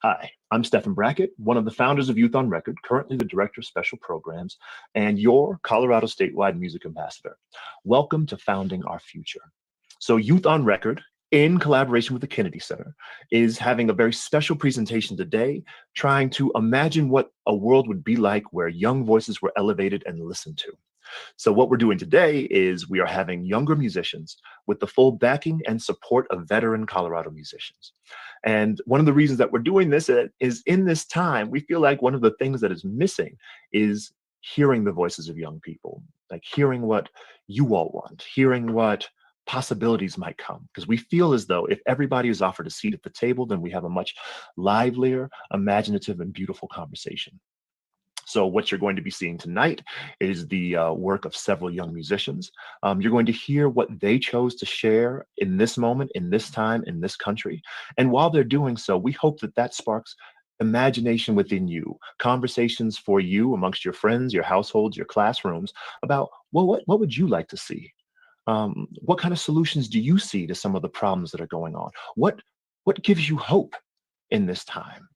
Hi, I'm Stephen Brackett, one of the founders of Youth on Record, currently the Director of Special Programs, and your Colorado statewide music ambassador. Welcome to Founding Our Future. So Youth on Record, in collaboration with the Kennedy Center, is having a very special presentation today, trying to imagine what a world would be like where young voices were elevated and listened to. So what we're doing today is we are having younger musicians with the full backing and support of veteran Colorado musicians. And one of the reasons that we're doing this is in this time, we feel like one of the things that is missing is hearing the voices of young people, like hearing what you all want, hearing what possibilities might come. Because we feel as though if everybody is offered a seat at the table, then we have a much livelier, imaginative, and beautiful conversation. So what you're going to be seeing tonight is the work of several young musicians. You're going to hear what they chose to share in this moment, in this time, in this country. And while they're doing so, we hope that that sparks imagination within you, conversations for you amongst your friends, your households, your classrooms about, well, what would you like to see? What kind of solutions do you see to some of the problems that are going on? What gives you hope in this time?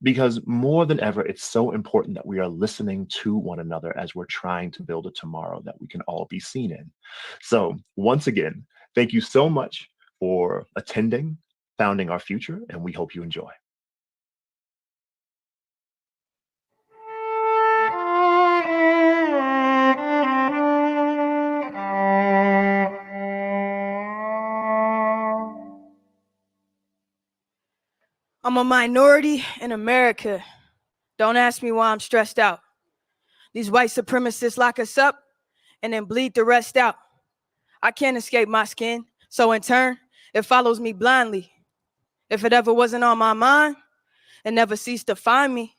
Because more than ever, it's so important that we are listening to one another as we're trying to build a tomorrow that we can all be seen in. So once again, thank you so much for attending Founding Our Future, and we hope you enjoy. I'm a minority in America. Don't ask me why I'm stressed out. These white supremacists lock us up and then bleed the rest out. I can't escape my skin, so in turn, it follows me blindly. If it ever wasn't on my mind, it never ceased to find me.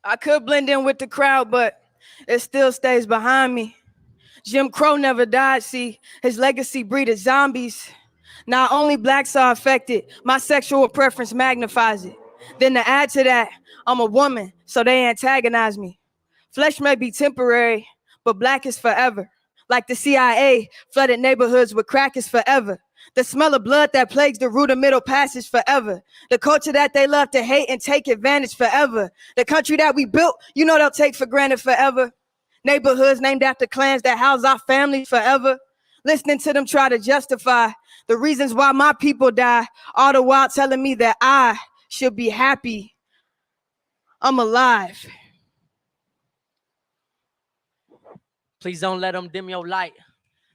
I could blend in with the crowd, but it still stays behind me. Jim Crow never died, see, his legacy breeded zombies. Not only blacks are affected, my sexual preference magnifies it. Then to add to that, I'm a woman, so they antagonize me. Flesh may be temporary, but black is forever. Like the CIA, flooded neighborhoods with crack is forever. The smell of blood that plagues the root of Middle Passage forever. The culture that they love to hate and take advantage forever. The country that we built, you know they'll take for granted forever. Neighborhoods named after clans that house our families forever. Listening to them try to justify the reasons why my people die, all the while telling me that I should be happy. I'm alive. Please don't let them dim your light.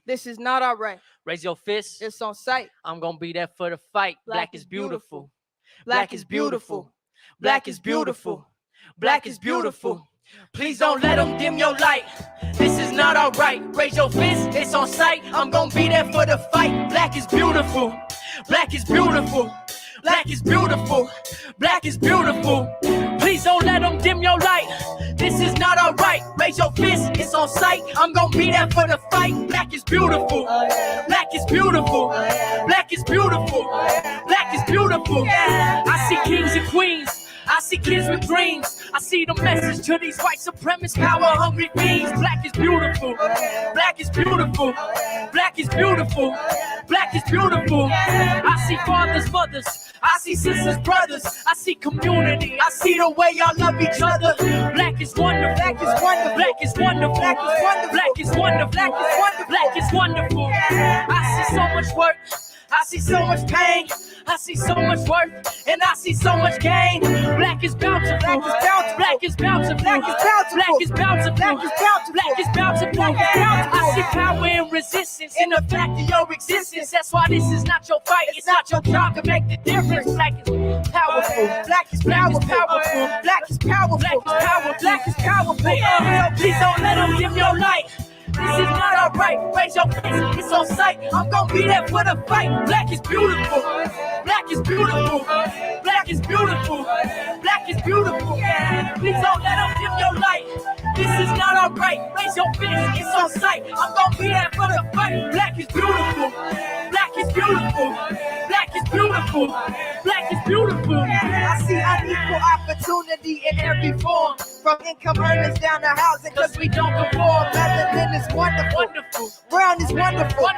This is not all right. Raise your fist. It's on sight. I'm gonna be there for the fight. Black is beautiful. Black is beautiful. Black is beautiful. Black is beautiful. Please don't let them dim your light. This is not all right. Raise your fist. It's on sight. I'm gonna be there for the fight. Black is beautiful. Black is beautiful. Black is beautiful. Black is beautiful. Please don't let them dim your light. This is not all right. Raise your fist. It's on sight. I'm gonna be there for the fight. Black is beautiful. Black is beautiful. Black is beautiful. Black is beautiful. I see kings and queens. I see kids with dreams. I see the message to these white supremacist, power-hungry fiends. Black is beautiful. Black is beautiful. Black is beautiful. Black is beautiful. I see fathers, mothers. I see sisters, brothers. I see community. I see the way y'all love each other. Black is wonderful. Black is wonderful. Black is wonderful. Black is wonderful. Black is wonderful. Black is wonderful. Black is wonderful. I see so much work. I see so much pain. I see so much worth, and I see so much gain. Black is bountiful. Black is bountiful. Black is bountiful. Black is bountiful. Black is bountiful. Black is bountiful. Black is bountiful. I see power and resistance in the fact of your existence. That's why this is not your fight. It's not your job to make the difference. Black is powerful. Black is powerful. Black is powerful. Black is powerful. Black is powerful. Please don't let them dim your light. This is not all right. Raise your fist. It's on sight. I'm gonna be there for the fight. Black is beautiful. Black is beautiful. Black is beautiful. Black is beautiful. Please don't let them dim your light. This is not all right. Raise your fist. It's on sight. I'm gonna be there for the fight. Black is beautiful. Black is beautiful. Black is beautiful. Black is beautiful. I see unequal opportunity in every form. from income earners down to housing, cause we don't conform. Melanin is wonderful, brown is wonderful,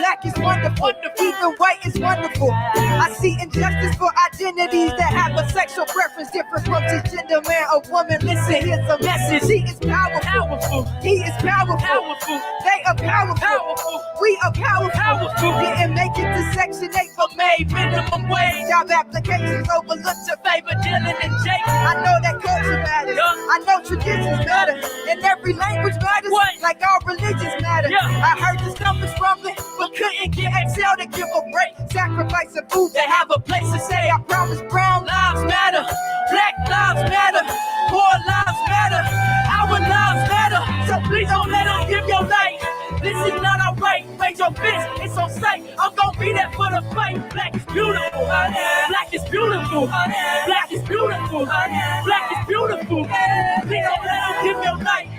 black is wonderful, even white is wonderful. I see injustice for identities that have a sexual preference different from cisgender man or woman. Listen, here's a message. She is powerful, he is powerful, they are powerful, we are powerful. Didn't make it to Section 8 but made minimum wage. Job applications overlooked to favor Dylan and Jake. I know that culture matters, I know traditions matter, and every language matters, like all religions matter. I heard the stomachs rumbling, but couldn't get Excel to give a break. Sacrifice of food to have a place to stay. I promise brown lives matter, black lives matter, poor lives matter, our lives matter. So please don't let them dim your light. This is not alright. Raise your fist, it's on sight. I'm gonna be there for the fight. Black is beautiful, black is beautiful, black is beautiful, black is beautiful. Please don't let them dim your light.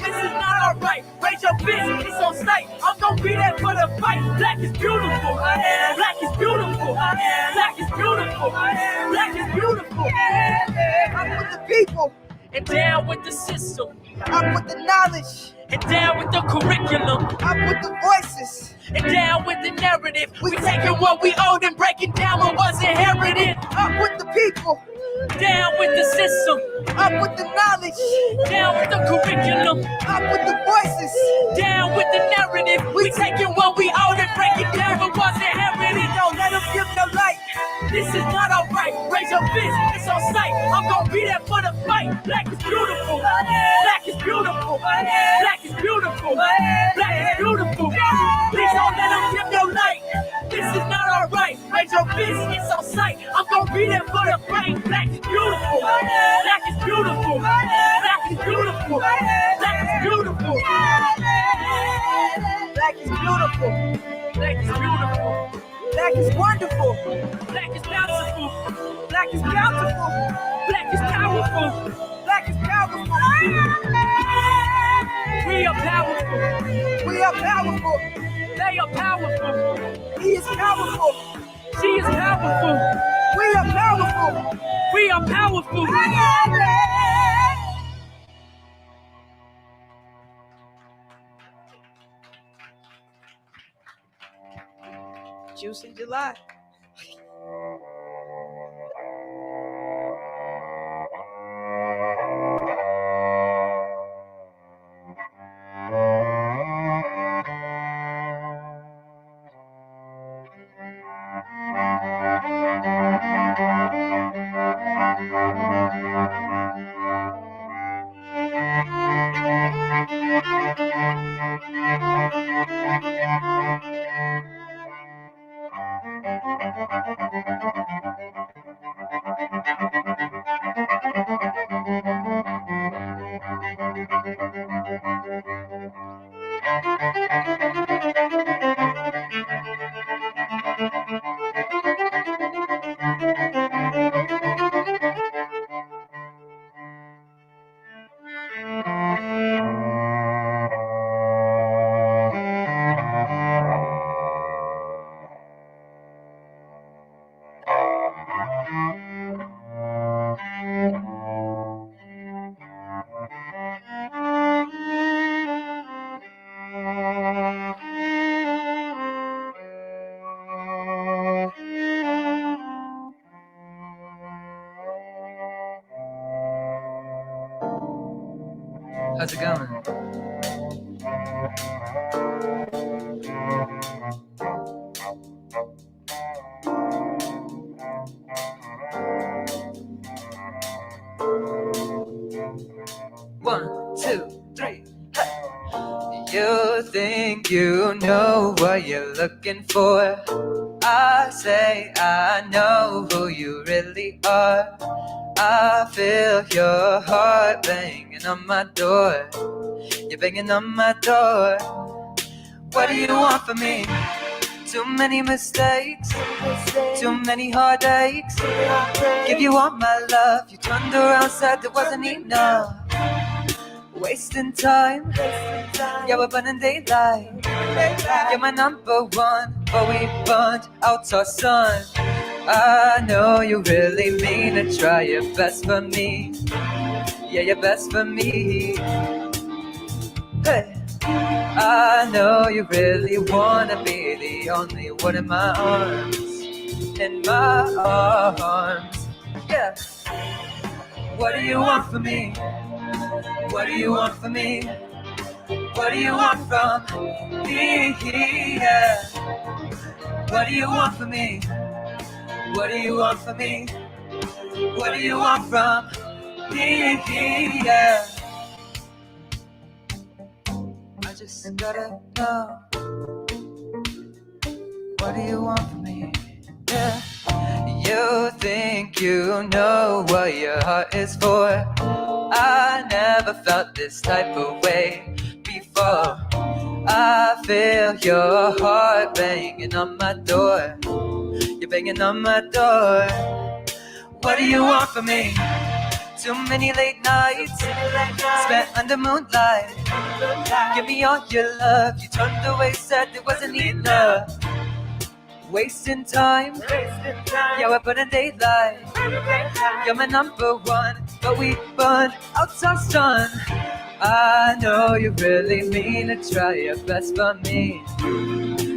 This is not alright. Raise your fist, it's on sight. I'm gonna be there for the fight. Black is beautiful, black is beautiful, black is beautiful, black is beautiful. I'm with the people and down with the system. Up with the knowledge and down with the curriculum. Up with the voices and down with the narrative. We taking what we owed and breaking down what was inherited. Up with the people, down with the system. Up with the knowledge, down with the curriculum. Up with the voices, down with the narrative. We taking what we owed and breaking down what was inherited. Don't let them give no light. This is not alright. Raise your fist, it's on sight. I'm gonna be there for the fight. Black is beautiful, black is beautiful, black is beautiful, black is beautiful. Please don't let them dim your light. This is not alright. Raise your fist, it's on sight. I'm gonna be there for the fight. Black is beautiful, black is beautiful, black is beautiful, black is beautiful, black is beautiful, black is beautiful. Black is wonderful, black is bountiful, black is bountiful, black is powerful, black is powerful. We are powerful, we are powerful, they are powerful, he is powerful, she is powerful, we are powerful, we are powerful. Juicy July. How's it going? One, two, three. Hey. You think you know what you're looking for? I say I know who you really are. I feel your heart banging on my door. You're banging on my door. What do you want from me? Too many mistakes, too many heartaches. Give you all my love, you turned around, said there wasn't enough. Wasting time, yeah, we're burning daylight. You're my number one, but we burned out our sun. I know you really mean to try your best for me. Yeah, you're best for me. Hey, I know you really wanna be the only one in my arms. In my arms. Yeah. What do you want from me? What do you want from me? What do you want from me? Yeah. What do you want from me? What do you want from me? What do you want from me? Yeah. I just gotta know. What do you want from me? Yeah. You think you know what your heart is for. I never felt this type of way before. I feel your heart banging on my door. You're banging on my door. What do you want from me? Too many late nights spent under moonlight. Give me all your love. You turned away, said it wasn't enough. Wasting time. Yeah, we're burning daylight. You're my number one, but we burn out our sun. I know you really mean to try your best for me.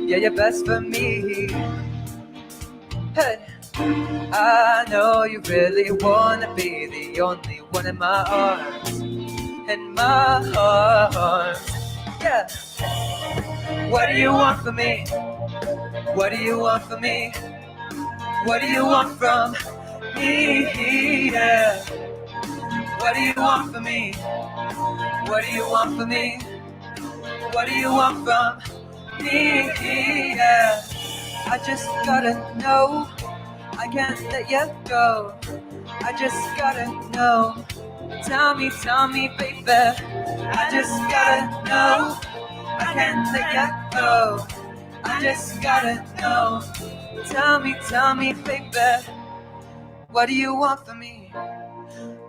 Yeah, your best for me. Hey, I know you really wanna be the only one in my arms. In my arms. Yeah. What do you want from me? What do you want from me? What do you want from me? Yeah. What do you want from me? What do you want from me? What do you want from me? Yeah. I just gotta know. I can't let you go. I just gotta know. Tell me, baby. I just gotta know. I can't let you go. I just gotta know. Tell me, baby. What do you want from me?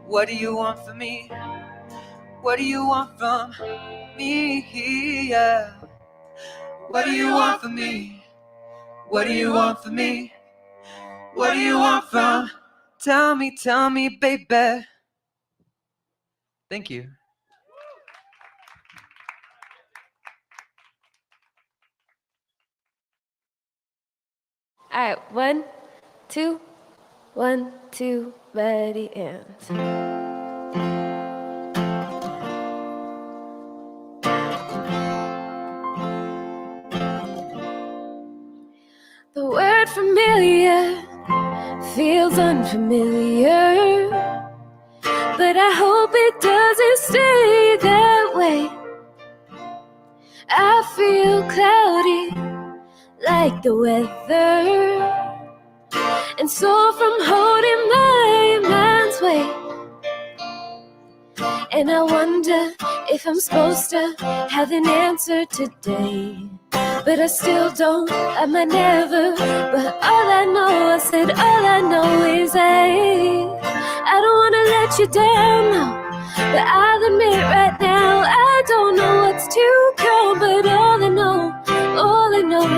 What do you want from me? What do you want from me? Yeah. What do you want from me? What do you want from me? What do you want from? Tell me, baby. Thank you. All right, 1, 2, 1, 2, ready, and. The word familiar feels unfamiliar, but I hope it doesn't stay that way. I feel cloudy like the weather, and so from holding my mind's weight, and I wonder if I'm supposed to have an answer today. But I still don't, I might never. But all I know, I said all I know is I don't wanna let you down, no. But I'll admit right now, I don't know what's to come. But all I know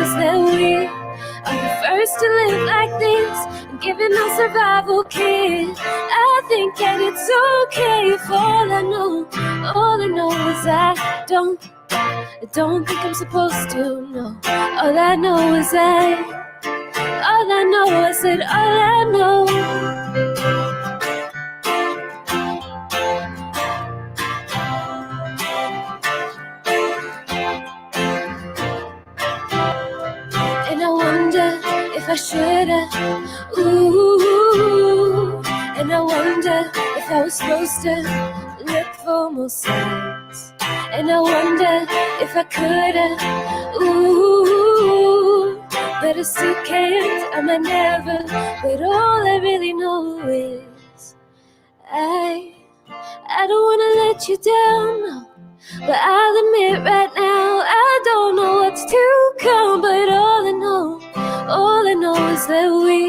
is that we are the first to live like this, and giving us survival kit. I think that it's okay if all I know is I don't think I'm supposed to know. All I know is I said all I know. And I wonder if I should've, ooh. And I wonder if I was supposed to look for more signs. And I wonder if I could've, ooh. But I still can't, I might never. But all I really know is I don't wanna let you down, no. But I'll admit right now, I don't know what's to come. But all I know is that we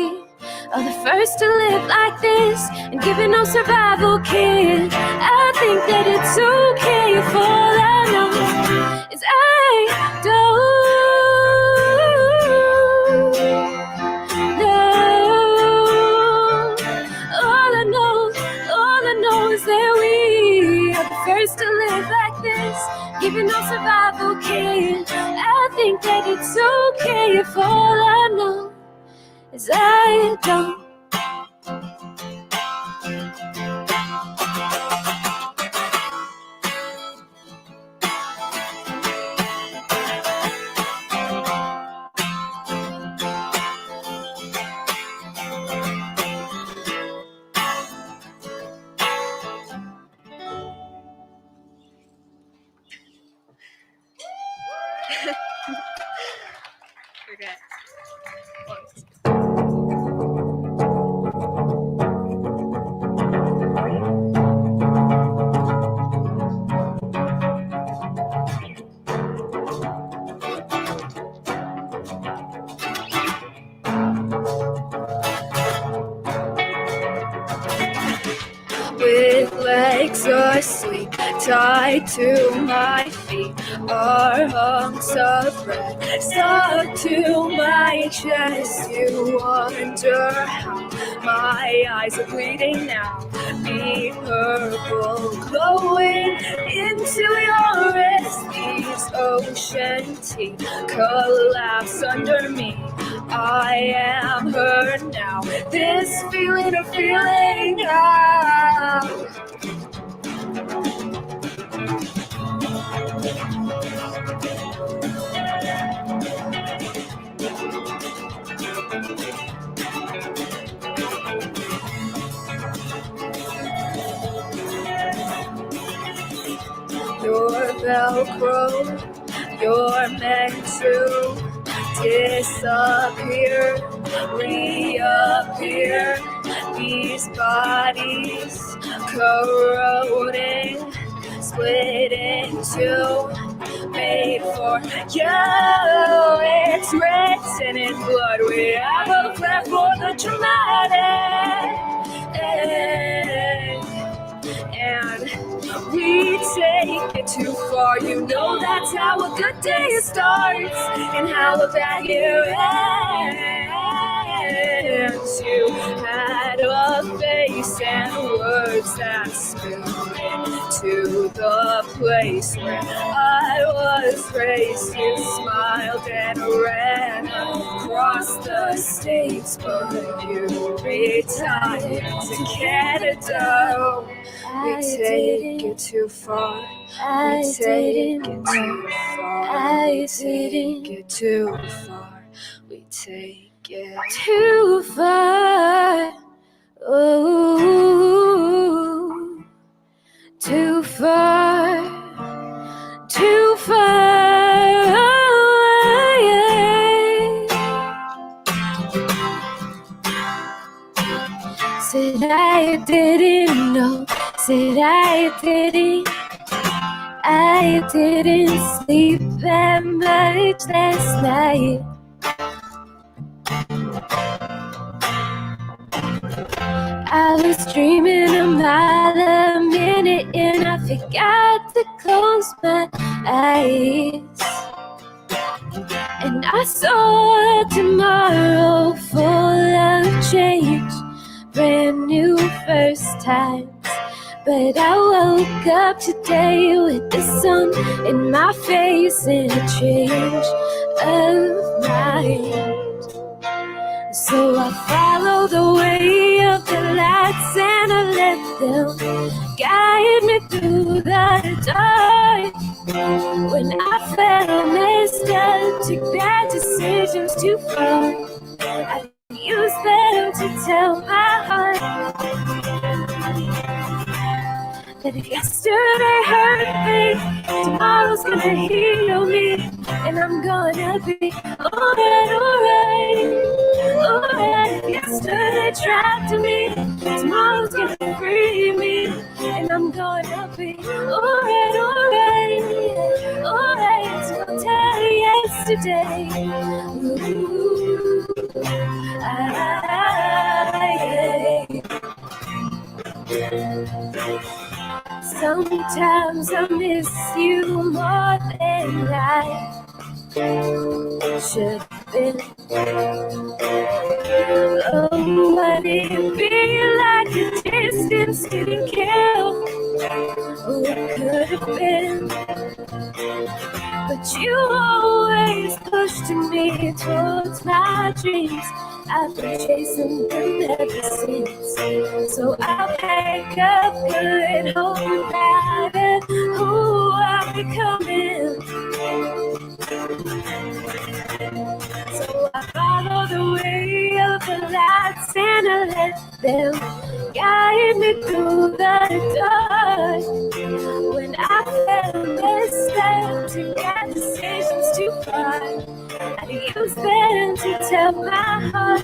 are the first to live like this, and giving no survival kit. I think that it's okay if all I know is I don't know. All I know is that we Maybe I'll survive okay. And I think that it's okay if all I know is I don't. With legs asleep, tied to my feet, are hunks of bread stuck to my chest. You wonder how my eyes are bleeding now, me purple glowing into your wrist. These ocean teeth collapse under me. I am hurt now. This feeling of feeling out. You're Velcro, you're meant to disappear, reappear. These bodies corroding, split in two, made for you. It's written in blood. We are both left for the dramatic, and we take it too far. You know that's how a good day starts and how a bad year ends. You had a face and words that spilled into the place where I was raised. You smiled and ran across the states, but you retired to Canada. We take it too far. We take it too far. I didn't get too far. We take it too far. Oh, too far. Too far away. Said I didn't know. Said I didn't sleep that much last night. I was dreaming a mile a minute and I forgot to close my eyes. And I saw tomorrow full of change, brand new first times. But I woke up today with the sun in my face and a change of mind. So I follow the way of the lights and I let them guide me through the dark. When I felt messed up, took bad decisions too far, I used them to tell my heart that if yesterday hurt me, tomorrow's gonna heal me, and I'm gonna be alright, alright, alright. If yesterday trapped me, tomorrow's gonna free me, and I'm gonna be alright, alright, alright. So I'll tell yesterday, ooh, sometimes I miss you more than I should have been. Oh, what it feel like the distance didn't kill Oh, it could have been, but you always pushed me towards my dreams. I've been chasing them ever since. So I'll pack up good, hope that who I'm becoming. So I follow the way of the lights and I let them guide me through the dark. When I felt missteps and got decisions too far, I use them to tell my heart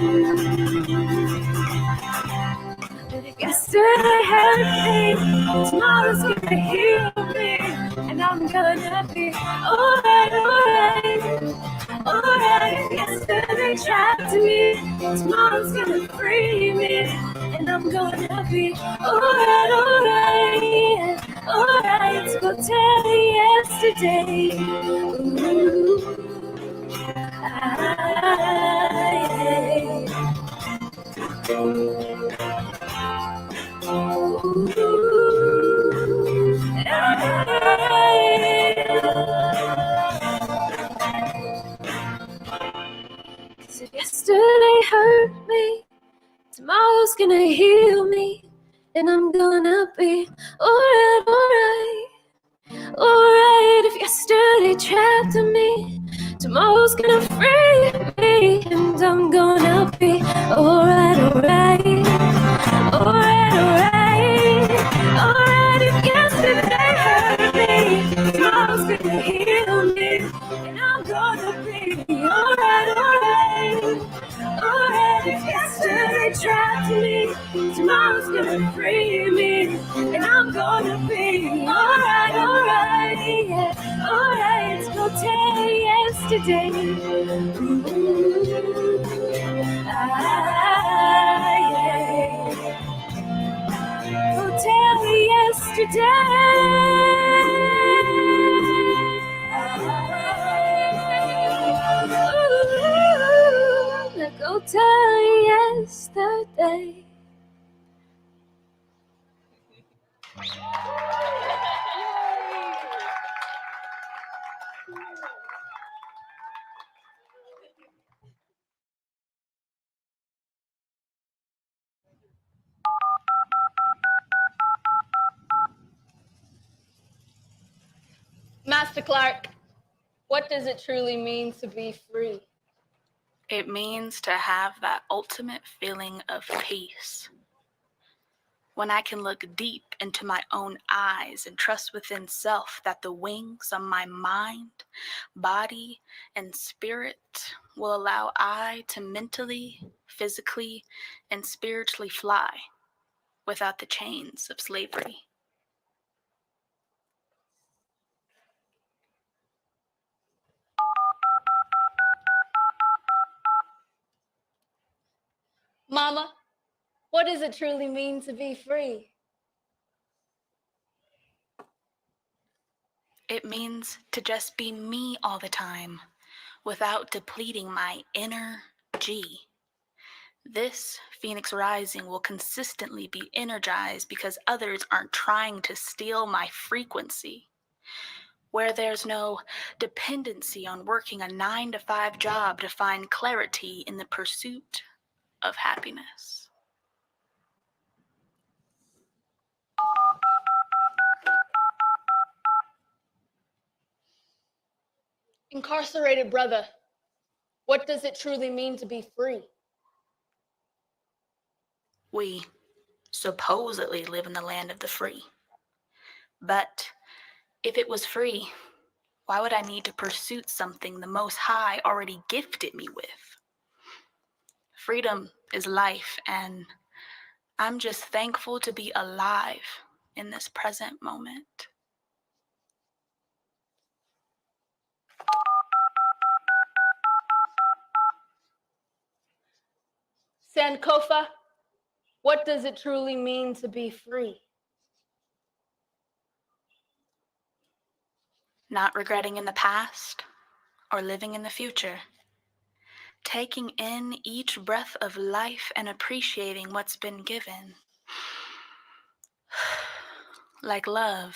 that if yesterday hurt me, tomorrow's gonna heal me, and I'm gonna be alright, alright. Alright, yesterday trapped me, tomorrow's gonna free me, and I'm gonna be alright, alright, alright. Let's go tell yesterday. Ooh, Cause if yesterday hurt me, tomorrow's gonna heal me, and I'm gonna be alright, alright. Alright, if yesterday trapped me, tomorrow's gonna free me, and I'm gonna be alright, alright. Alright, alright. Alright, if yesterday hurt me, tomorrow's gonna heal me, and I'm gonna be alright, alright. Alright, if yesterday trapped me, tomorrow's gonna free me, and I'm gonna be alright, alright, yeah. Alright, let's go tell yesterday. Ooh, yeah. Go tell yesterday. Ooh, go tell yesterday. Master Clark, what does it truly mean to be free? It means to have that ultimate feeling of peace. When I can look deep into my own eyes and trust within self that the wings of my mind, body, and spirit will allow I to mentally, physically, and spiritually fly without the chains of slavery. Mama, what does it truly mean to be free? It means to just be me all the time without depleting my inner G. This Phoenix Rising will consistently be energized because others aren't trying to steal my frequency. Where there's no dependency on working a 9-to-5 job to find clarity in the pursuit of happiness. Incarcerated brother, what does it truly mean to be free? We supposedly live in the land of the free. But if it was free, why would I need to pursue something the Most High already gifted me with? Freedom is life, and I'm just thankful to be alive in this present moment. Sankofa, what does it truly mean to be free? Not regretting in the past or living in the future. Taking in each breath of life and appreciating what's been given. like love,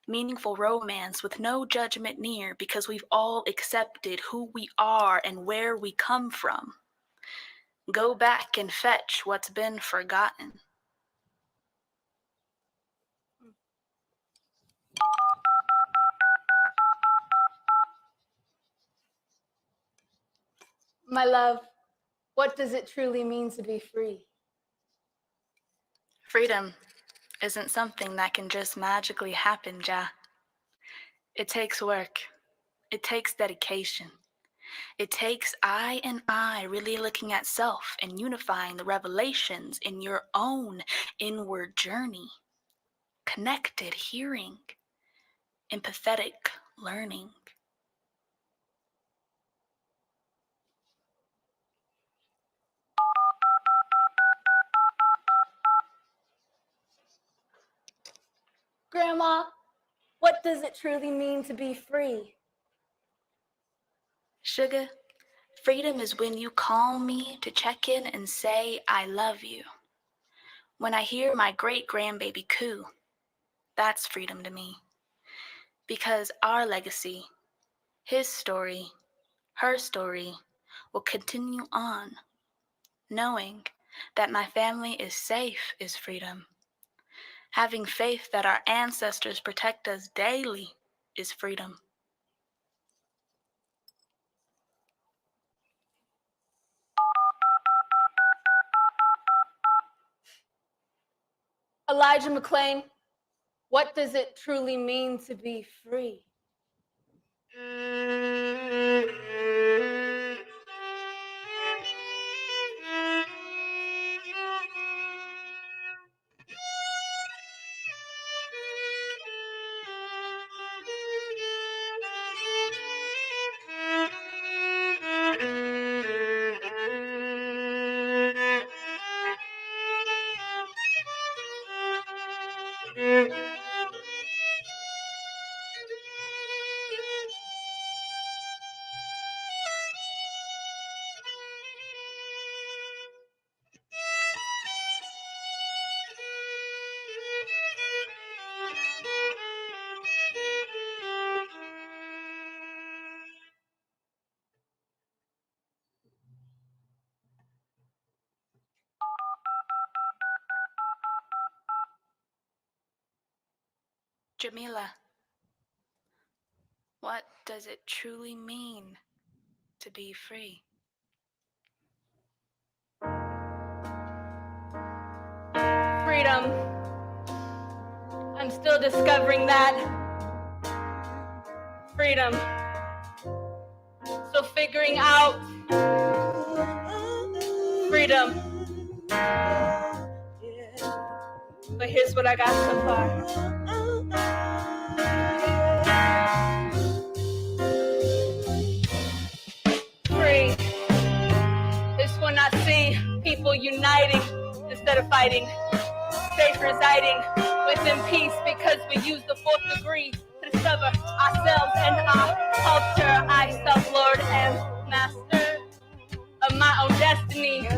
meaningful romance with no judgment near because we've all accepted who we are and where we come from. Go back and fetch what's been forgotten. My love, what does it truly mean to be free? Freedom isn't something that can just magically happen, Ja. It takes work. It takes dedication. It takes I and I really looking at self and unifying the revelations in your own inward journey. Connected hearing, empathetic learning. Grandma, what does it truly mean to be free? Sugar, freedom is when you call me to check in and say, I love you. When I hear my great-grandbaby coo, that's freedom to me. Because our legacy, his story, her story, will continue on. Knowing that my family is safe is freedom. Having faith that our ancestors protect us daily is freedom. Elijah McClain, what does it truly mean to be free? Jamila, what does it truly mean to be free? Freedom. I'm still discovering that. Freedom. Still figuring out freedom. But here's what I got so far. Free is when I see people uniting instead of fighting. Safe residing within peace because we use the fourth degree to discover ourselves and our culture. I self-lord and master of my own destiny.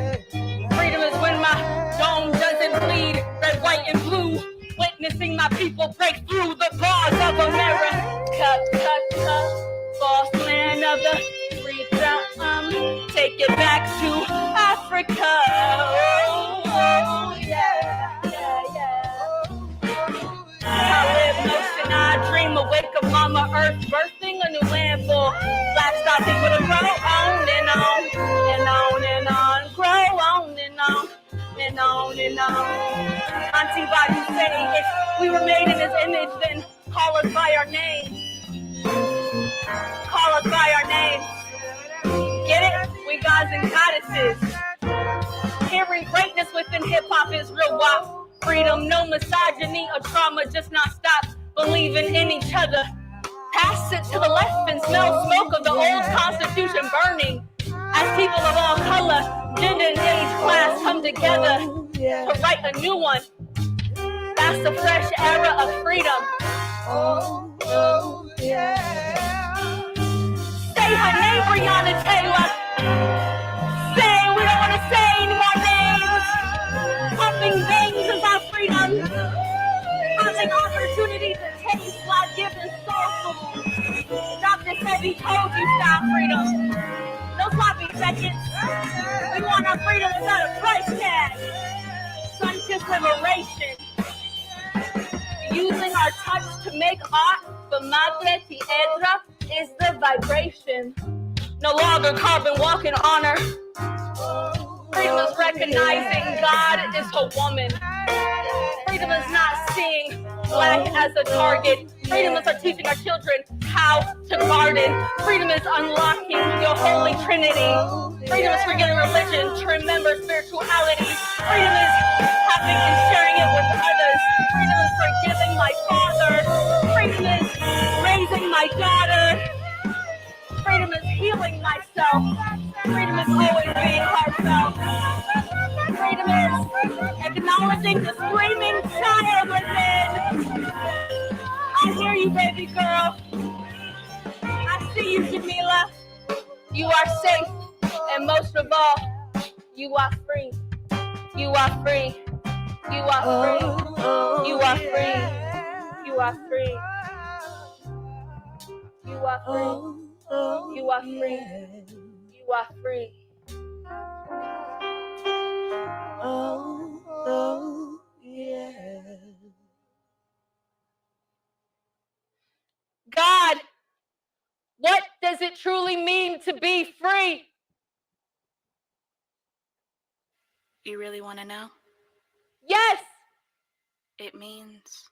Freedom is when my dome doesn't bleed red, white, and blue. Witnessing my people break through the bars of America. False land of the freedom. Take it back to Africa. Oh, yeah. I live motion, I dream, awake of Mama Earth, birthing a new land for black star people to grow on and on and on and on, grow on and on and on and on. Auntie Badu say, if we were made in His image, then call us by our names. Call us by our names. Get it? We gods and goddesses. Hearing greatness within hip hop is real WAP. Freedom, no misogyny or trauma, just not stop believing in each other. Pass it to the left and smell smoke of the old Constitution burning. As people of all color, gender and age, class come together to write a new one. That's the fresh era of freedom. Oh, yeah. Say her name, Breonna Taylor. Say we don't want to say any more names. Pumping veins is our freedom. Pumping lifestyle freedom. No sloppy seconds. We want our freedom without a price tag. Sun-kissed liberation. Using our touch to make art, but madre tierra is the vibration. No longer carbon walk in honor. Freedom is recognizing God is a woman. Freedom is not seeing black as a target. Freedom is teaching our children how to garden. Freedom is unlocking your holy trinity. Freedom is forgetting religion to remember spirituality. Freedom is having and sharing it with others. Freedom is forgiving my father. Freedom is raising my daughter. Freedom is healing myself. Freedom is always being heartfelt. Freedom is acknowledging the screaming child within. I hear you, baby girl. I see you, Jamila. You are safe, and most of all, you are free. You are free. You are free. You are free. You are free. You are free. You are free. You are free. Oh, yeah. God, what does it truly mean to be free? You really want to know? Yes. It means.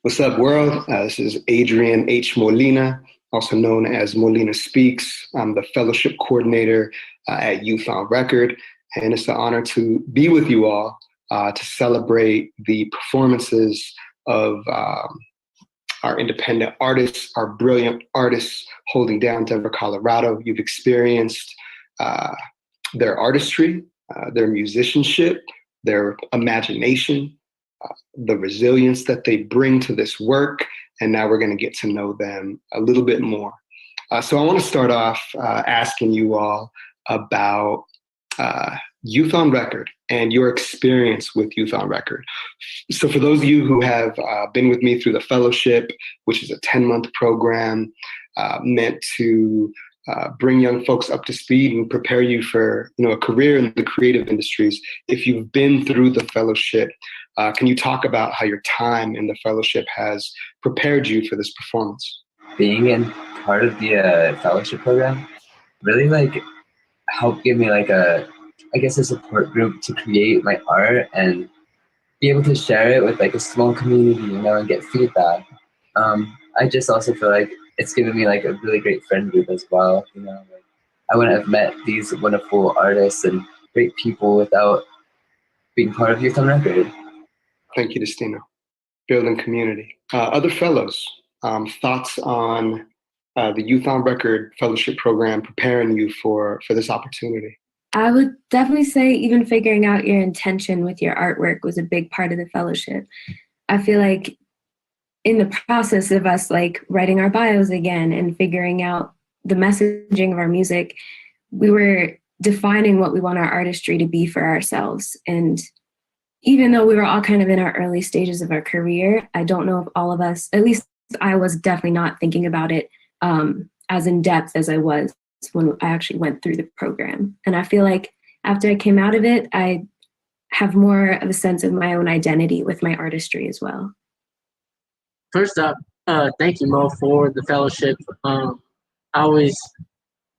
What's up, world? This is Adrian H. Molina, also known as Molina Speaks. I'm the fellowship coordinator at Youth on Record, and it's an honor to be with you all to celebrate the performances of our independent artists, our brilliant artists holding down Denver, Colorado. You've experienced their artistry, their musicianship, their imagination, the resilience that they bring to this work, and now we're going to get to know them a little bit more. So I want to start off asking you all about Youth on Record and your experience with Youth on Record. So for those of you who have been with me through the fellowship, which is a 10-month program meant to bring young folks up to speed and prepare you for a career in the creative industries. If you've been through the fellowship, can you talk about how your time in the fellowship has prepared you for this performance? Being in part of the fellowship program really helped give me a support group to create my art and be able to share it with a small community, and get feedback. I just also feel like it's given me a really great friend group as well. I wouldn't have met these wonderful artists and great people without being part of Youth on Record. Thank you, Destino. Building community. Other fellows, thoughts on the Youth on Record fellowship program preparing you for this opportunity? I would definitely say even figuring out your intention with your artwork was a big part of the fellowship. I feel like in the process of us writing our bios again and figuring out the messaging of our music, we were defining what we want our artistry to be for ourselves. And even though we were all kind of in our early stages of our career, I don't know if all of us, at least I was definitely not thinking about it as in depth as I was when I actually went through the program. And I feel like after I came out of it, I have more of a sense of my own identity with my artistry as well. First up, thank you, Mo, for the fellowship. I always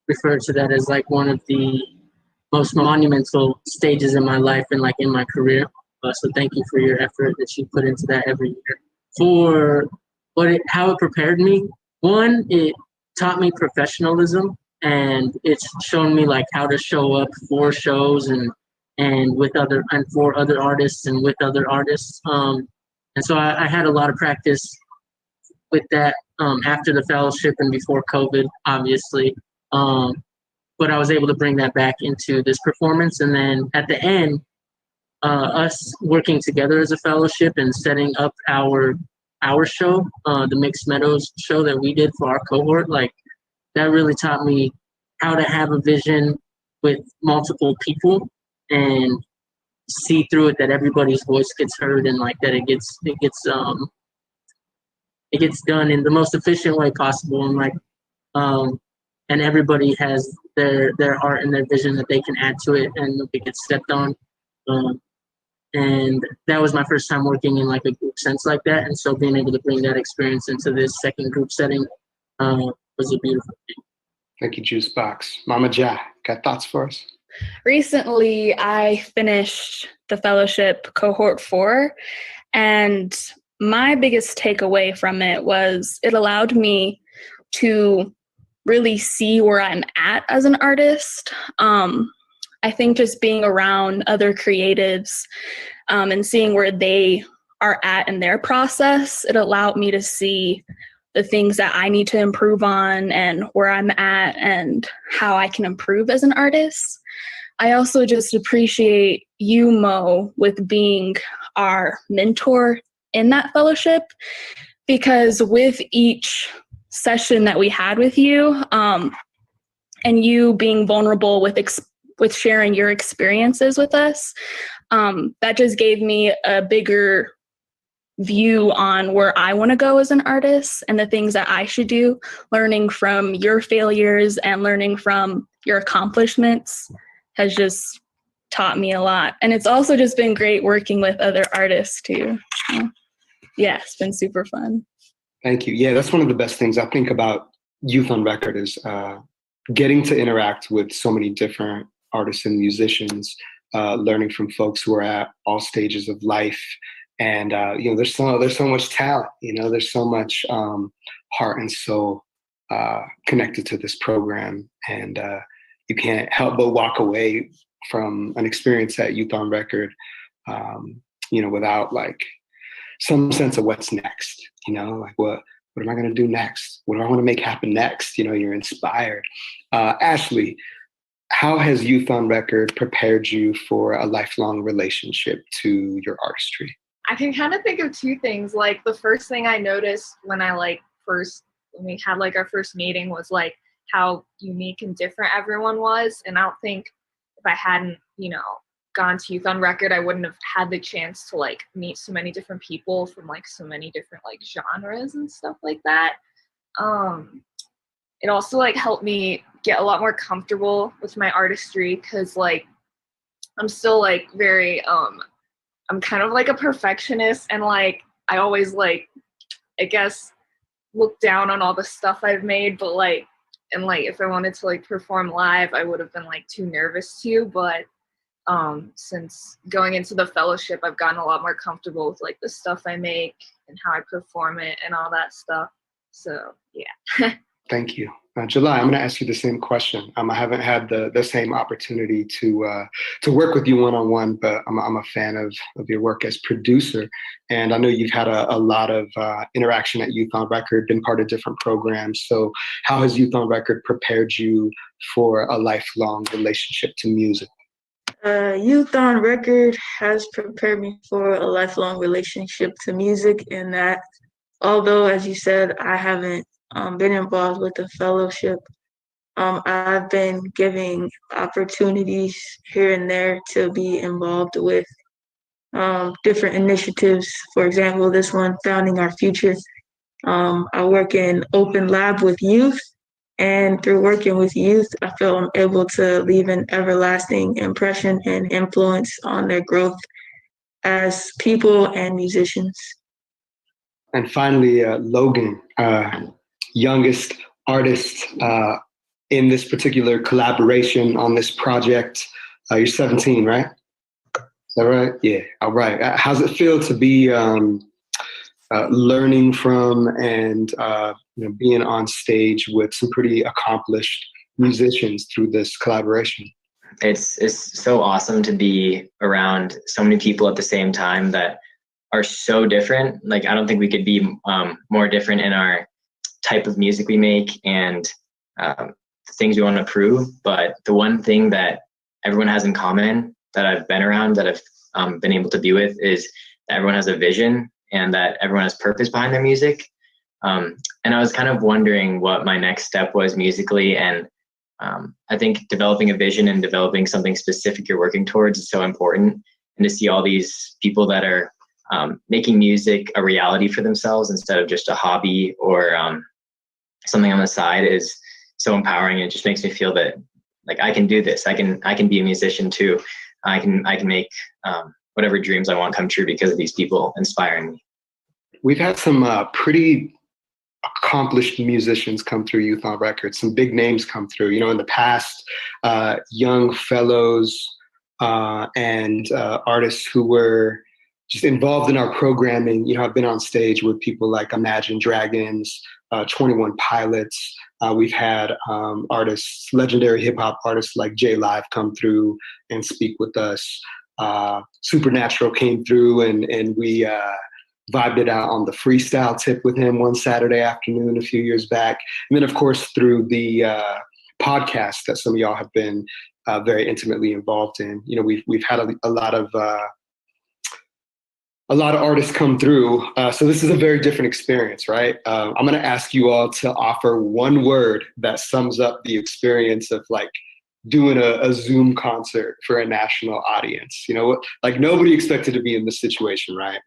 refer to that as one of the most monumental stages in my life and like in my career. So thank you for your effort that you put into that every year. For how it prepared me, one, it taught me professionalism, and it's shown me like how to show up for shows and for other artists and with other artists. And so I had a lot of practice with that after the fellowship and before COVID, obviously. But I was able to bring that back into this performance. And then at the end, us working together as a fellowship and setting up our show, the Mixed Meadows show that we did for our cohort, like that really taught me how to have a vision with multiple people and see through it that everybody's voice gets heard and like that it gets done in the most efficient way possible, and like and everybody has their art and their vision that they can add to it and it gets stepped on. And that was my first time working in like a group sense like that, and so being able to bring that experience into this second group setting was a beautiful thing. Thank you, Juice Box. Mama Ja, got thoughts for us? Recently, I finished the fellowship cohort 4, and my biggest takeaway from it was it allowed me to really see where I'm at as an artist. I think just being around other creatives and seeing where they are at in their process, it allowed me to see the things that I need to improve on and where I'm at and how I can improve as an artist. I also just appreciate you, Mo, with being our mentor in that fellowship, because with each session that we had with you and you being vulnerable with sharing your experiences with us, that just gave me a bigger view on where I want to go as an artist and the things that I should do, learning from your failures and learning from your accomplishments has just taught me a lot. And it's also just been great working with other artists too. Yeah, it's been super fun. Thank you. Yeah, that's one of the best things I think about Youth on Record is getting to interact with so many different artists and musicians, learning from folks who are at all stages of life. And there's so much talent. There's so much heart and soul connected to this program, and you can't help but walk away from an experience at Youth on Record, without like some sense of what's next. Like what am I going to do next? What do I want to make happen next? You're inspired. Ashley, how has Youth on Record prepared you for a lifelong relationship to your artistry? I can kind of think of two things. Like the first thing I noticed when we had like our first meeting was like how unique and different everyone was. And I don't think if I hadn't, gone to Youth on Record, I wouldn't have had the chance to like meet so many different people from like so many different like genres and stuff like that. It also like helped me get a lot more comfortable with my artistry, because like I'm still like very I'm kind of like a perfectionist, and like I always like, I guess, look down on all the stuff I've made, but like, and like if I wanted to like perform live, I would have been like too nervous to. But since going into the fellowship, I've gotten a lot more comfortable with like the stuff I make and how I perform it and all that stuff. So yeah. Thank you. July, I'm going to ask you the same question. I haven't had the same opportunity to work with you one-on-one, but I'm a fan of your work as producer. And I know you've had a lot of interaction at Youth on Record, been part of different programs. So how has Youth on Record prepared you for a lifelong relationship to music? Youth on Record has prepared me for a lifelong relationship to music, in that although, as you said, I haven't been involved with the fellowship, I've been giving opportunities here and there to be involved with different initiatives. For example, this one, Founding Our Future. I work in open lab with youth, and through working with youth, I feel I'm able to leave an everlasting impression and influence on their growth as people and musicians. And finally, Logan, youngest artist in this particular collaboration on this project. You're 17, right? Is that right? Yeah. All right. How's it feel to be learning from and being on stage with some pretty accomplished musicians through this collaboration? It's so awesome to be around so many people at the same time that are so different. Like, I don't think we could be more different in our type of music we make and the things we want to prove. But the one thing that everyone has in common that I've been around, that I've been able to be with, is that everyone has a vision and that everyone has purpose behind their music. And I was kind of wondering what my next step was musically. And I think developing a vision and developing something specific you're working towards is so important. And to see all these people that are making music a reality for themselves instead of just a hobby or something on the side is so empowering. It just makes me feel that, like, I can do this. I can be a musician too. I can make whatever dreams I want come true because of these people inspiring me. We've had some pretty accomplished musicians come through Youth on Record, some big names come through. In the past, young fellows and artists who were just involved in our programming. I've been on stage with people like Imagine Dragons, 21 Pilots. We've had artists, legendary hip hop artists like J Live come through and speak with us. Supernatural came through and we vibed it out on the freestyle tip with him one Saturday afternoon a few years back. And then, of course, through the podcast that some of y'all have been very intimately involved in. We've had a lot of artists come through. So this is a very different experience, right? I'm going to ask you all to offer one word that sums up the experience of like doing a Zoom concert for a national audience. Like, nobody expected to be in this situation, right?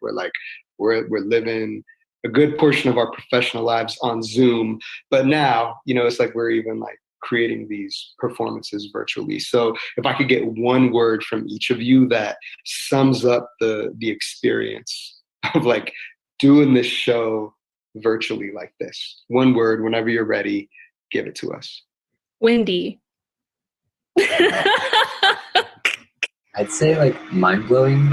We're living a good portion of our professional lives on Zoom, but now, it's like we're even like creating these performances virtually. So if I could get one word from each of you that sums up the experience of like doing this show virtually like this. One word, whenever you're ready, give it to us. Windy. I'd say like mind-blowing.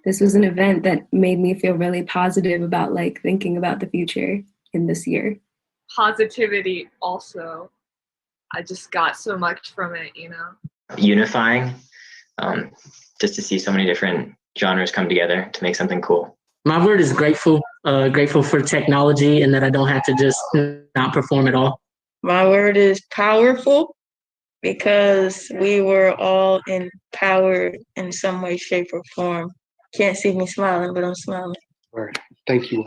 This was an event that made me feel really positive about like thinking about the future in this year. Positivity also. I just got so much from it, Unifying, just to see so many different genres come together to make something cool. My word is grateful. Grateful for technology and that I don't have to just not perform at all. My word is powerful, because we were all empowered in some way, shape, or form. Can't see me smiling, but I'm smiling. Word. Thank you.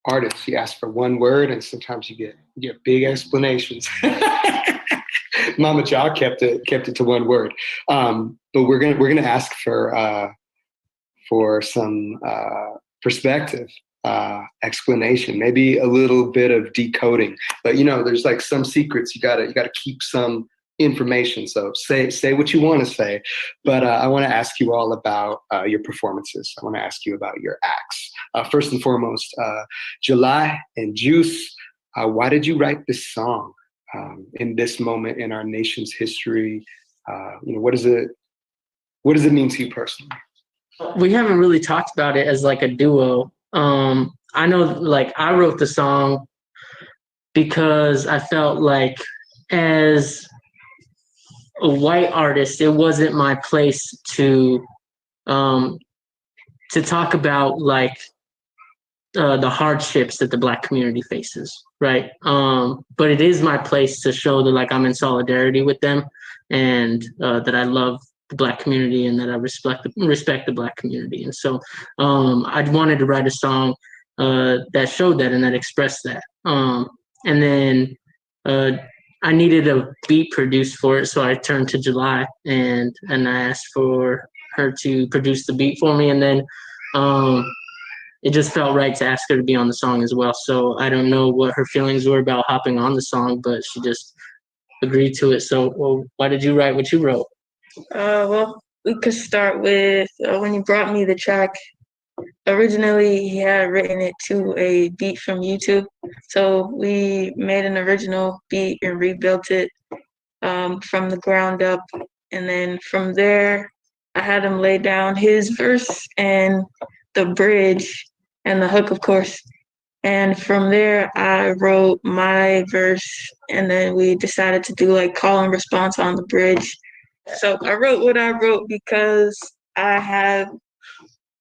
Artists, you ask for one word, and sometimes you get big explanations. Mama Cha kept it to one word. But we're gonna ask for some perspective, explanation, maybe a little bit of decoding. But there's like some secrets you gotta keep some information. So say what you want to say. But I want to ask you all about your performances. I want to ask you about your acts. First and foremost, July and Juice. Why did you write this song in this moment in our nation's history? What does it mean to you personally? We haven't really talked about it as like a duo. I know, like, I wrote the song because I felt like as a white artist, it wasn't my place to talk about like the hardships that the Black community faces, right? But it is my place to show that like I'm in solidarity with them and that I love the Black community and that I respect the Black community. And so I wanted to write a song that showed that and that expressed that. And then I needed a beat produced for it, so I turned to July and I asked for her to produce the beat for me. And then it just felt right to ask her to be on the song as well. So I don't know what her feelings were about hopping on the song, but she just agreed to it. So, well, why did you write what you wrote? Well, we could start with when you brought me the track. Originally, he had written it to a beat from YouTube, So we made an original beat and rebuilt it from the ground up. And then from there, I had him lay down his verse and the bridge and the hook, of course. And from there, I wrote my verse, and then we decided to do like call and response on the bridge. So I wrote what I wrote because I have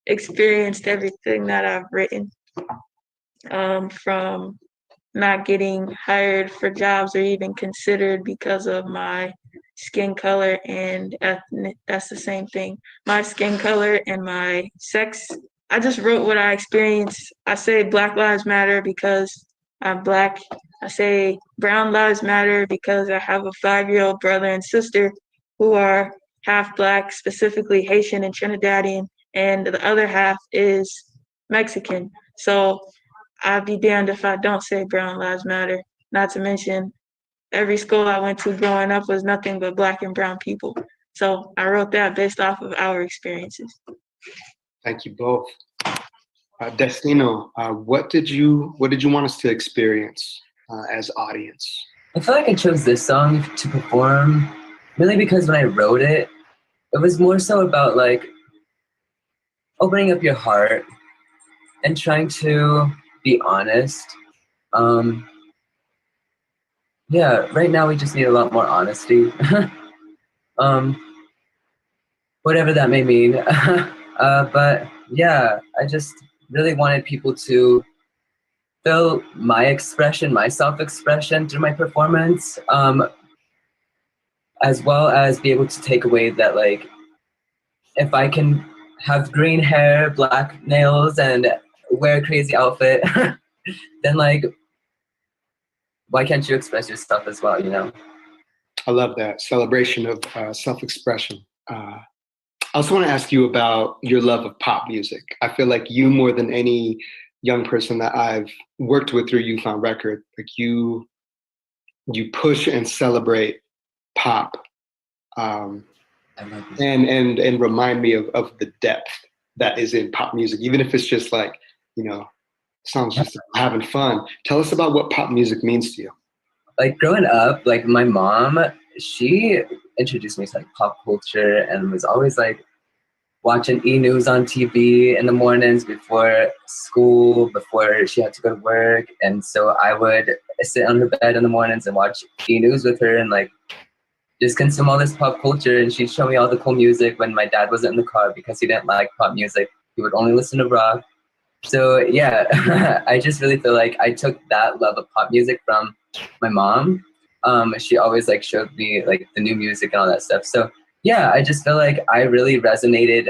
experienced everything that I've written, from not getting hired for jobs or even considered because of my skin color and ethnic. That's the same thing. My skin color and my sex. I just wrote what I experienced. I say Black Lives Matter because I'm Black. I say Brown Lives Matter because I have a 5-year-old brother and sister who are half Black, specifically Haitian and Trinidadian, and the other half is Mexican. So I'd be damned if I don't say Brown Lives Matter. Not to mention, every school I went to growing up was nothing but Black and brown people. So I wrote that based off of our experiences. Thank you both. Destino, what did you want us to experience as audience? I feel like I chose this song to perform really because when I wrote it, it was more so about like opening up your heart and trying to be honest. Yeah, right now we just need a lot more honesty. Whatever that may mean. But yeah, I just really wanted people to feel my expression, my self-expression through my performance, as well as be able to take away that, like, if I can have green hair, black nails, and wear a crazy outfit, then, like, why can't you express yourself as well, you know? I love that celebration of self-expression. I also want to ask you about your love of pop music. I feel like you, more than any young person that I've worked with through Youth on Record, like you push and celebrate pop, and remind me of the depth that is in pop music, even if it's just like, you know, songs just having fun. Tell us about what pop music means to you. Like growing up, like my mom, she introduced me to like pop culture and was always like watching E! News on TV in the mornings before school, before she had to go to work. And so I would sit on her bed in the mornings and watch E! News with her and like just consume all this pop culture. And she'd show me all the cool music when my dad wasn't in the car because he didn't like pop music. He would only listen to rock. So yeah, I just really feel like I took that love of pop music from my mom. She always like showed me like the new music and all that stuff. So yeah, I just feel like I really resonated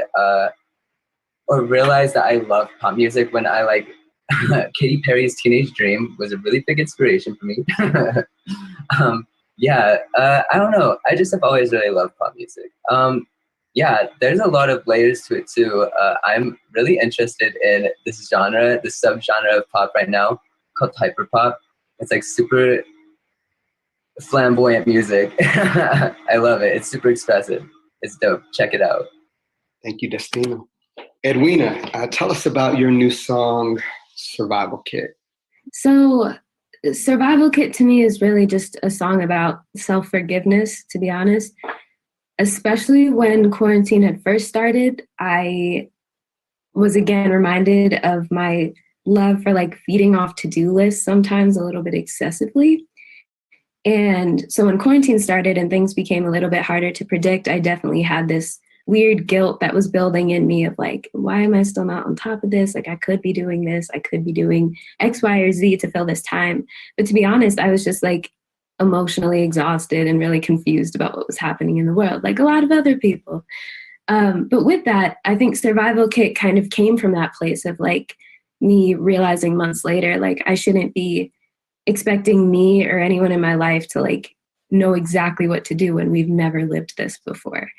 or realized that I love pop music when I like Katy Perry's Teenage Dream was a really big inspiration for me. I don't know. I just have always really loved pop music. Yeah, there's a lot of layers to it too. I'm really interested in this genre, this subgenre of pop right now called hyperpop. It's like super flamboyant music. I love it. It's super expressive. It's dope. Check it out. Thank you, Destino. Edwina, tell us about your new song, Survival Kit. So Survival Kit to me is really just a song about self-forgiveness, to be honest. Especially when quarantine had first started, I was again reminded of my love for like feeding off to-do lists, sometimes a little bit excessively. And so when quarantine started and things became a little bit harder to predict, I definitely had this weird guilt that was building in me of like, why am I still not on top of this? Like I could be doing this, I could be doing X, Y, or Z to fill this time. But to be honest, I was just like emotionally exhausted and really confused about what was happening in the world, like a lot of other people. But with that, I think Survival Kit kind of came from that place of like me realizing months later, like I shouldn't be expecting me or anyone in my life to like know exactly what to do when we've never lived this before.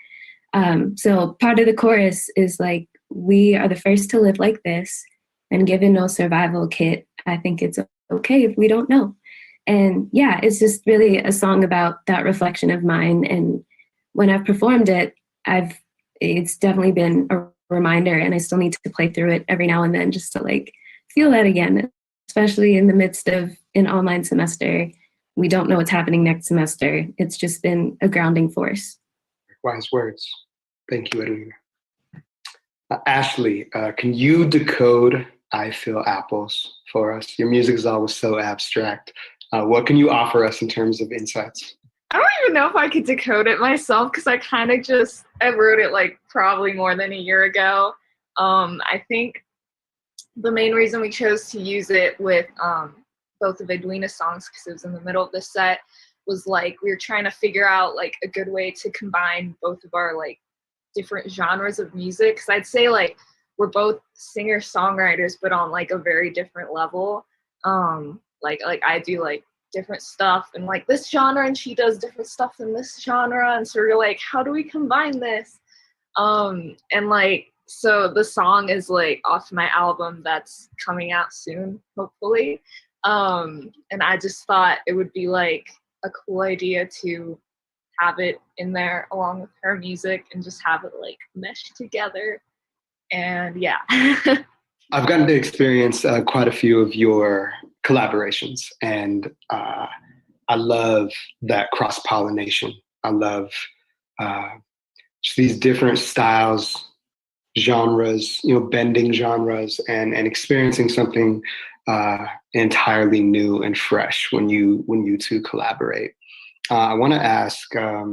So part of the chorus is like, we are the first to live like this, and given no survival kit, I think it's okay if we don't know. And yeah, it's just really a song about that reflection of mine. And when I've performed it, it's definitely been a reminder, and I still need to play through it every now and then just to like feel that again. especially in the midst of an online semester. We don't know what's happening next semester. It's just been a grounding force. Wise words. Thank you, Edwina. Ashley, can you decode I Feel Apples for us? Your music is always so abstract. What can you offer us in terms of insights? I don't even know if I could decode it myself because I kind of I wrote it like probably more than a year ago. I think the main reason we chose to use it with both of Edwina's songs, because it was in the middle of the set, was like we were trying to figure out like a good way to combine both of our like different genres of music. Because I'd say like we're both singer-songwriters, but on like a very different level. Like I do like different stuff in like this genre, and she does different stuff in this genre, and so we're like, how do we combine this? And like, so the song is like off my album that's coming out soon, hopefully. And I just thought it would be like a cool idea to have it in there along with her music and just have it like mesh together. And yeah. I've gotten to experience quite a few of your collaborations, and I love that cross-pollination. I love just these different styles, genres, bending genres, and experiencing something entirely new and fresh when you two collaborate. I want to ask. I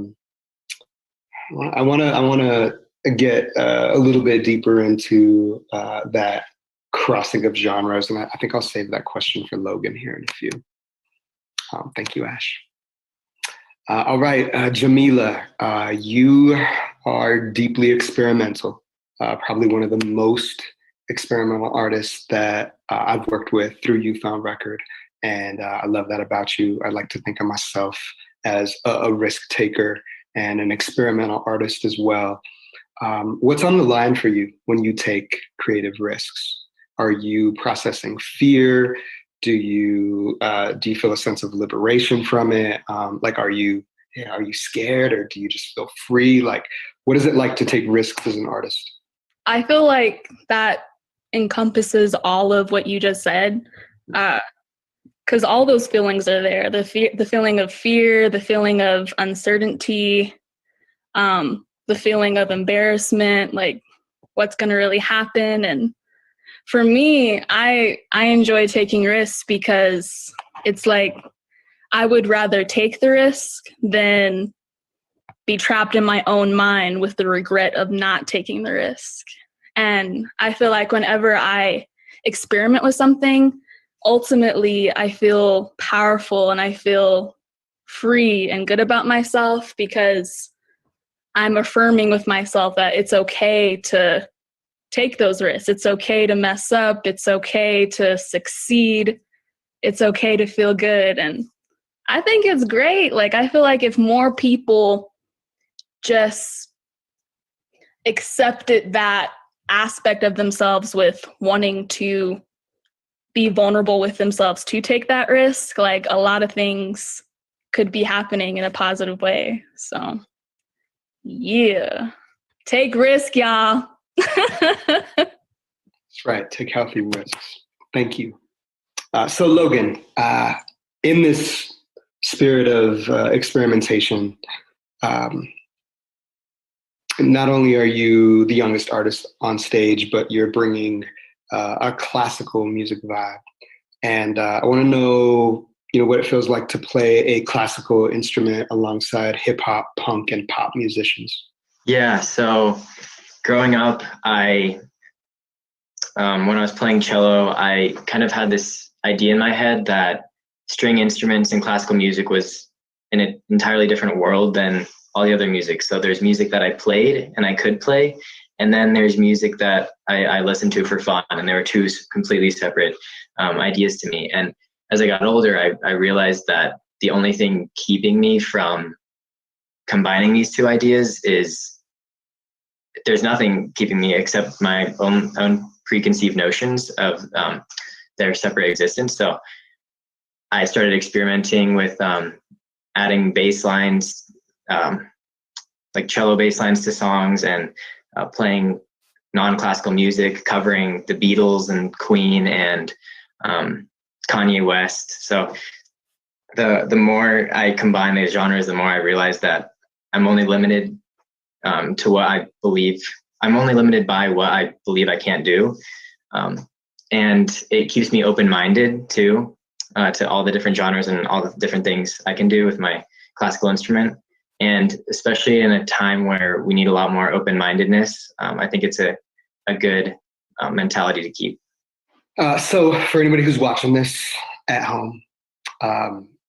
want to get a little bit deeper into that crossing of genres, and I think I'll save that question for Logan here in a few. Thank you, Ash. All right, Jamila, you are deeply experimental, probably one of the most experimental artists that I've worked with through You Found Record, and I love that about you. I like to think of myself as a risk taker and an experimental artist as well. What's on the line for you when you take creative risks? Are you processing fear? Do you feel a sense of liberation from it? Like, are you scared, or do you just feel free? Like, what is it like to take risks as an artist? I feel like that encompasses all of what you just said, because all those feelings are there. The feeling of fear, the feeling of uncertainty, the feeling of embarrassment, like what's going to really happen. And for me, I enjoy taking risks because it's like I would rather take the risk than be trapped in my own mind with the regret of not taking the risk. And I feel like whenever I experiment with something, ultimately I feel powerful and I feel free and good about myself because I'm affirming with myself that it's okay to take those risks. It's okay to mess up. It's okay to succeed. It's okay to feel good. And I think it's great. Like, I feel like if more people just accepted that aspect of themselves with wanting to be vulnerable with themselves to take that risk, like a lot of things could be happening in a positive way. So yeah, take risk, y'all. That's right. Take healthy risks. Thank you. So Logan, in this spirit of experimentation, not only are you the youngest artist on stage, but you're bringing a classical music vibe. And I want to know, what it feels like to play a classical instrument alongside hip hop, punk, and pop musicians. Yeah. So growing up, when I was playing cello, I kind of had this idea in my head that string instruments and classical music was in an entirely different world than all the other music. So there's music that I played and I could play, and then there's music that I listened to for fun, and there were two completely separate ideas to me. And as I got older, I realized that the only thing keeping me from combining these two ideas is there's nothing keeping me except my own preconceived notions of their separate existence. So I started experimenting with adding bass lines, like cello bass lines to songs, and playing non-classical music, covering the Beatles and Queen and Kanye West. So the more I combine these genres, the more I realize that I'm only limited to what I believe. I'm only limited by what I believe I can't do. And it keeps me open-minded too, to all the different genres and all the different things I can do with my classical instrument. And especially in a time where we need a lot more open-mindedness, I think it's a good mentality to keep. So for anybody who's watching this at home,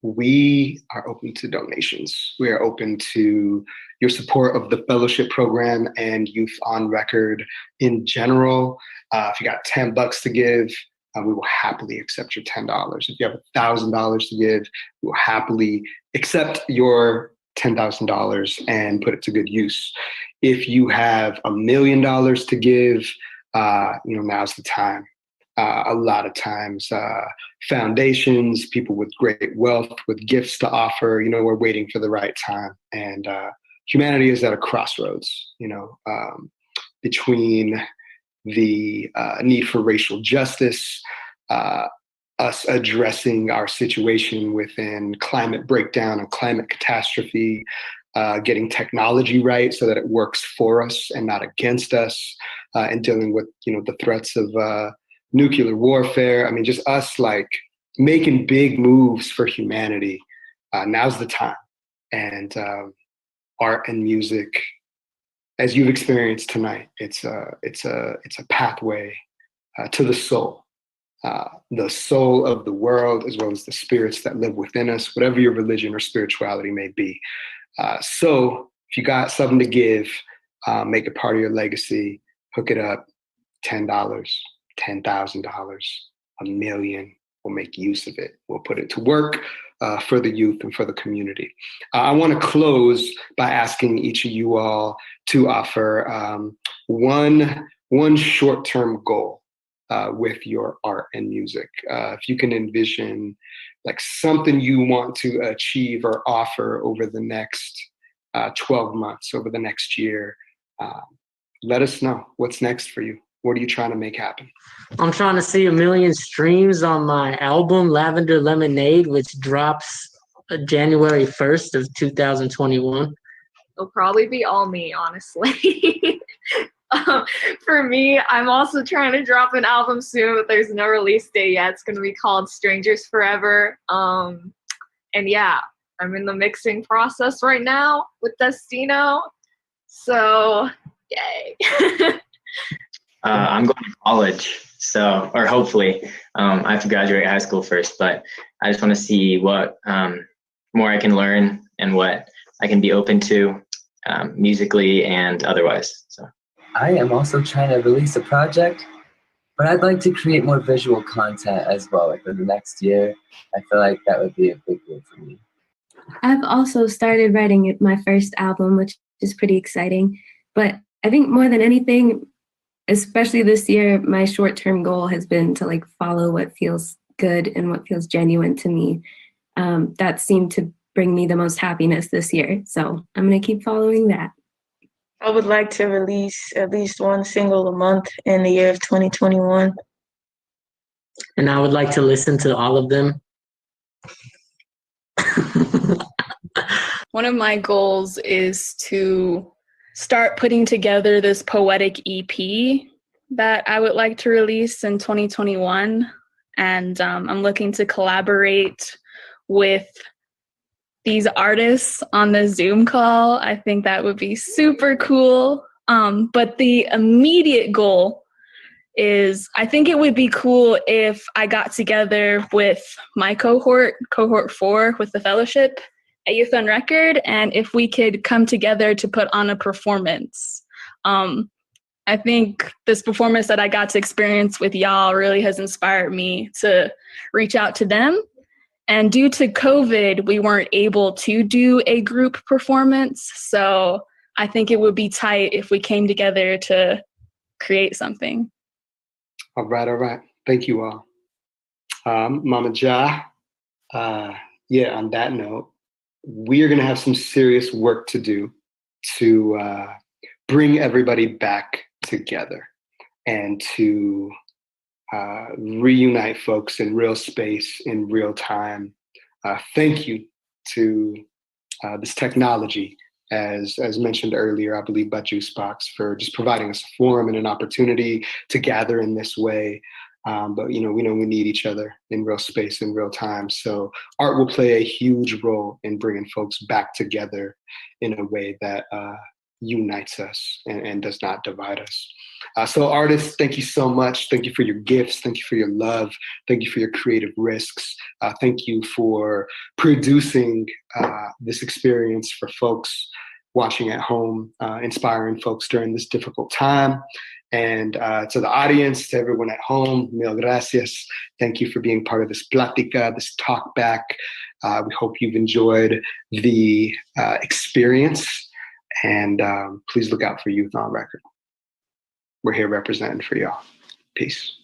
we are open to donations. We are open to your support of the fellowship program and Youth on Record in general. If you got $10 to give, we will happily accept your $10. If you have $1,000 to give, we will happily accept your $10,000 and put it to good use. If you have $1 million to give, now's the time. A lot of times, foundations, people with great wealth, with gifts to offer, we're waiting for the right time. And humanity is at a crossroads, between the need for racial justice, us addressing our situation within climate breakdown and climate catastrophe, getting technology right so that it works for us and not against us, and dealing with, the threats of nuclear warfare. I mean, just us like making big moves for humanity. Now's the time. And art and music, as you've experienced tonight, it's a pathway to the soul of the world, as well as the spirits that live within us, whatever your religion or spirituality may be. So if you got something to give, make it part of your legacy, hook it up, $10, $10,000, $1 million, we'll make use of it. We'll put it to work for the youth and for the community. I want to close by asking each of you all to offer one short-term goal with your art and music. If you can envision like something you want to achieve or offer over the next 12 months, over the next year, let us know what's next for you. What are you trying to make happen? I'm trying to see 1 million streams on my album, Lavender Lemonade, which drops January 1st of 2021. It'll probably be all me, honestly. For me, I'm also trying to drop an album soon, but there's no release date yet. It's going to be called Strangers Forever. And yeah, I'm in the mixing process right now with Destino. So, yay. I'm going to college, or hopefully. I have to graduate high school first, but I just want to see what more I can learn and what I can be open to musically and otherwise. So I am also trying to release a project, but I'd like to create more visual content as well. Like for the next year, I feel like that would be a big goal for me. I've also started writing my first album, which is pretty exciting. But I think more than anything, especially this year, my short-term goal has been to like follow what feels good and what feels genuine to me. That seemed to bring me the most happiness this year. So I'm going to keep following that. I would like to release at least one single a month in the year of 2021. And I would like to listen to all of them. One of my goals is to start putting together this poetic EP that I would like to release in 2021. And I'm looking to collaborate with these artists on the Zoom call. I think that would be super cool. But the immediate goal is, I think it would be cool if I got together with my cohort 4 with the fellowship at Youth on Record, and if we could come together to put on a performance. I think this performance that I got to experience with y'all really has inspired me to reach out to them. And due to COVID, we weren't able to do a group performance. So I think it would be tight if we came together to create something. All right. Thank you all. Mama Ja, on that note, we are going to have some serious work to do to bring everybody back together and to reunite folks in real space, in real time. Thank you to this technology, as mentioned earlier, I believe by Juicebox, for just providing us a forum and an opportunity to gather in this way. But we know we need each other in real space, in real time. So art will play a huge role in bringing folks back together in a way that unites us and does not divide us. So artists, thank you so much. Thank you for your gifts. Thank you for your love. Thank you for your creative risks. Thank you for producing this experience for folks watching at home, inspiring folks during this difficult time. And to the audience, to everyone at home, mil gracias. Thank you for being part of this plática, this talk back. We hope you've enjoyed the experience. And please look out for Youth on Record. We're here representing for y'all. Peace.